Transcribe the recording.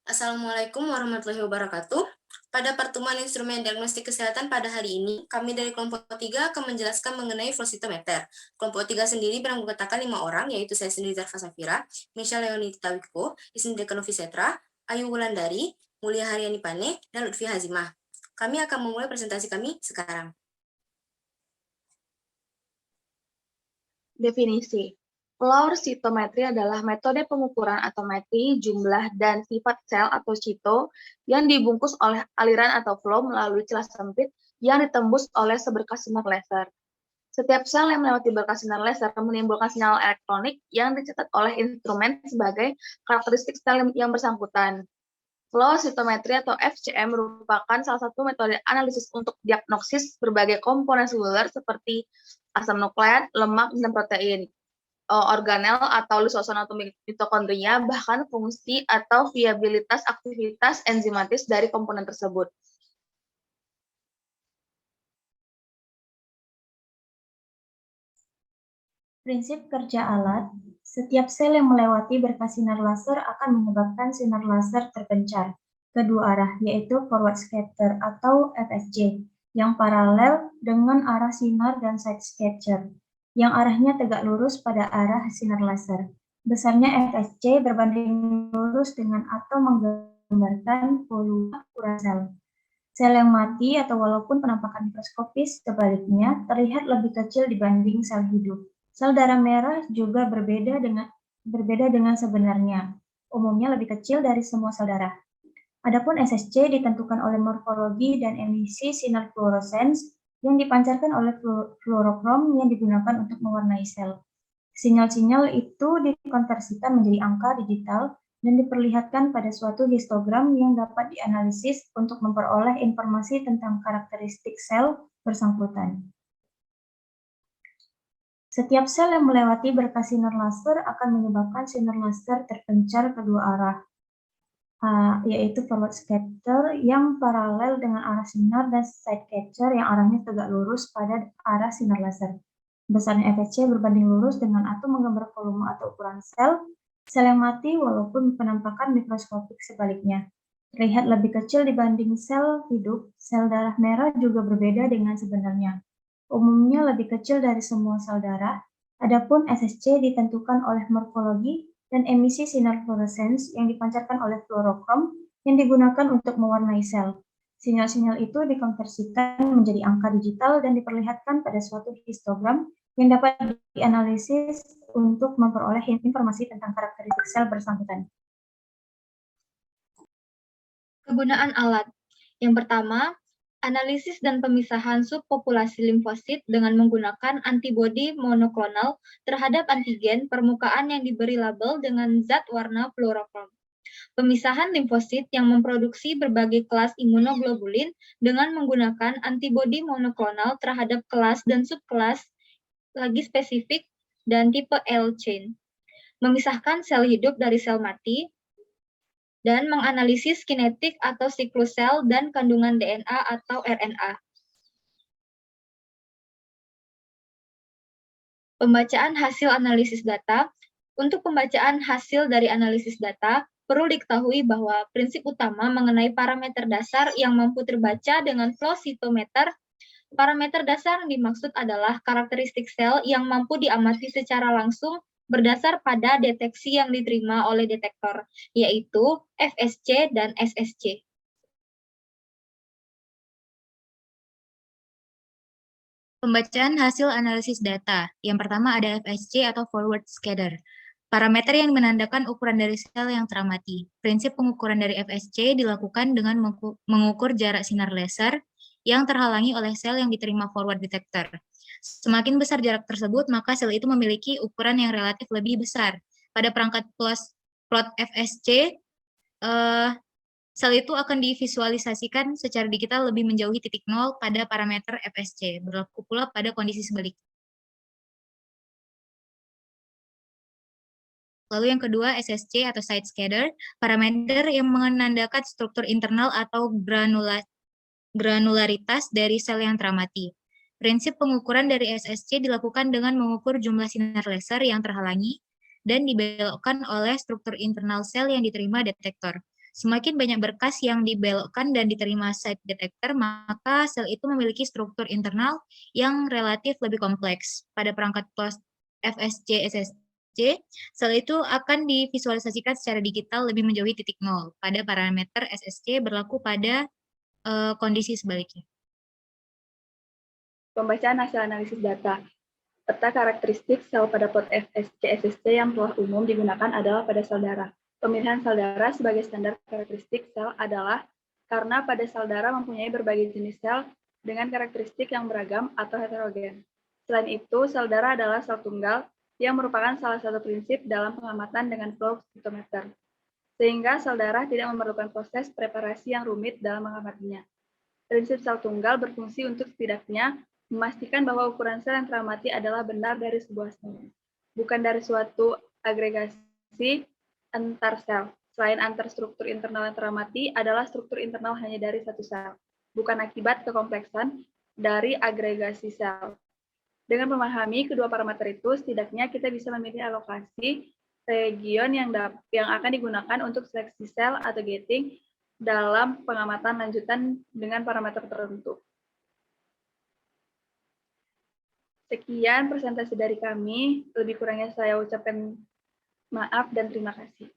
Assalamualaikum warahmatullahi wabarakatuh. Pada pertemuan instrumen diagnostik kesehatan pada hari ini, kami dari kelompok 3 akan menjelaskan mengenai flow cytometer. Kelompok 3 sendiri beranggotakan 5 orang, yaitu saya sendiri Zarfa Safira, Misha Leonita Wiko, Isni Dekanovi Setra, Ayu Wulandari, Mulia Haryani Pane, dan Lutfi Hazimah. Kami akan memulai presentasi kami sekarang. Definisi. Flow cytometry adalah metode pengukuran atometri jumlah dan sifat sel atau cyto yang dibungkus oleh aliran atau flow melalui celah sempit yang ditembus oleh seberkas sinar laser. Setiap sel yang melewati berkas sinar laser menimbulkan sinyal elektronik yang dicatat oleh instrumen sebagai karakteristik sel yang bersangkutan. Flow cytometry atau FCM merupakan salah satu metode analisis untuk diagnosis berbagai komponen seluler seperti asam nukleat, lemak, dan protein, organel atau lisosom atau mitokondria, bahkan fungsi atau viabilitas aktivitas enzimatis dari komponen tersebut. Prinsip kerja alat, setiap sel yang melewati berkas sinar laser akan menyebabkan sinar laser terpencar kedua arah, yaitu forward scatter atau FSC, yang paralel dengan arah sinar dan side scatter, yang arahnya tegak lurus pada arah sinar laser. Besarnya FSC berbanding lurus dengan atau menggambarkan volume ukuran sel. Sel yang mati atau walaupun penampakan mikroskopis sebaliknya terlihat lebih kecil dibanding sel hidup. Sel darah merah juga berbeda dengan sebenarnya, umumnya lebih kecil dari semua sel darah. Adapun SSC ditentukan oleh morfologi dan emisi sinar fluoresens yang dipancarkan oleh fluorokrom yang digunakan untuk mewarnai sel. Sinyal-sinyal itu dikonversikan menjadi angka digital dan diperlihatkan pada suatu histogram yang dapat dianalisis untuk memperoleh informasi tentang karakteristik sel bersangkutan. Setiap sel yang melewati berkas sinar laser akan menyebabkan sinar laser terpencar kedua arah, yaitu forward scatter yang paralel dengan arah sinar dan side scatter yang arahnya tegak lurus pada arah sinar laser. Besarnya FSC berbanding lurus dengan atau menggambar volume atau ukuran sel yang mati walaupun penampakan mikroskopik sebaliknya. Terlihat lebih kecil dibanding sel hidup, sel darah merah juga berbeda dengan sebenarnya. Umumnya lebih kecil dari semua sel darah, adapun SSC ditentukan oleh morfologi dan emisi sinar fluoresens yang dipancarkan oleh fluorokrom yang digunakan untuk mewarnai sel. Sinyal-sinyal itu dikonversikan menjadi angka digital dan diperlihatkan pada suatu histogram yang dapat dianalisis untuk memperoleh informasi tentang karakteristik sel bersangkutan. Kegunaan alat. Yang pertama, analisis dan pemisahan subpopulasi limfosit dengan menggunakan antibodi monoklonal terhadap antigen permukaan yang diberi label dengan zat warna fluorokrom. Pemisahan limfosit yang memproduksi berbagai kelas imunoglobulin dengan menggunakan antibodi monoklonal terhadap kelas dan subkelas lagi spesifik dan tipe L-chain. Memisahkan sel hidup dari sel mati, dan menganalisis kinetik atau siklus sel dan kandungan DNA atau RNA. Pembacaan hasil analisis data. Untuk pembacaan hasil dari analisis data, perlu diketahui bahwa prinsip utama mengenai parameter dasar yang mampu terbaca dengan flow cytometer. Parameter dasar yang dimaksud adalah karakteristik sel yang mampu diamati secara langsung berdasar pada deteksi yang diterima oleh detektor, yaitu FSC dan SSC. Pembacaan hasil analisis data. Yang pertama ada FSC atau forward scatter. Parameter yang menandakan ukuran dari sel yang teramati. Prinsip pengukuran dari FSC dilakukan dengan mengukur jarak sinar laser yang terhalangi oleh sel yang diterima forward detector. Semakin besar jarak tersebut, maka sel itu memiliki ukuran yang relatif lebih besar. Pada perangkat plot FSC, sel itu akan divisualisasikan secara digital lebih menjauhi titik nol pada parameter FSC, berlaku pula pada kondisi sebaliknya. Lalu yang kedua, SSC atau side scatter, parameter yang menandakan struktur internal atau granularitas dari sel yang teramati. Prinsip pengukuran dari SSC dilakukan dengan mengukur jumlah sinar laser yang terhalangi dan dibelokkan oleh struktur internal sel yang diterima detektor. Semakin banyak berkas yang dibelokkan dan diterima site detector, maka sel itu memiliki struktur internal yang relatif lebih kompleks. Pada perangkat kelas FSC SSC, sel itu akan divisualisasikan secara digital lebih menjauhi titik nol. Pada parameter SSC berlaku pada kondisi sebaliknya. Pembacaan hasil analisis data. Peta karakteristik sel pada plot FSC-SSC yang telah umum digunakan adalah pada sel darah. Pemilihan sel darah sebagai standar karakteristik sel adalah karena pada sel darah mempunyai berbagai jenis sel dengan karakteristik yang beragam atau heterogen. Selain itu, sel darah adalah sel tunggal yang merupakan salah satu prinsip dalam pengamatan dengan flow cytometer, sehingga sel darah tidak memerlukan proses preparasi yang rumit dalam mengamatinya. Prinsip sel tunggal berfungsi untuk setidaknya memastikan bahwa ukuran sel yang teramati adalah benar dari sebuah sel, bukan dari suatu agregasi antar sel. Selain antar struktur internal yang teramati adalah struktur internal hanya dari satu sel, bukan akibat kekompleksan dari agregasi sel. Dengan memahami kedua parameter itu, setidaknya kita bisa memilih alokasi region yang akan digunakan untuk seleksi sel atau gating dalam pengamatan lanjutan dengan parameter tertentu. Sekian presentasi dari kami, lebih kurangnya saya ucapkan maaf dan terima kasih.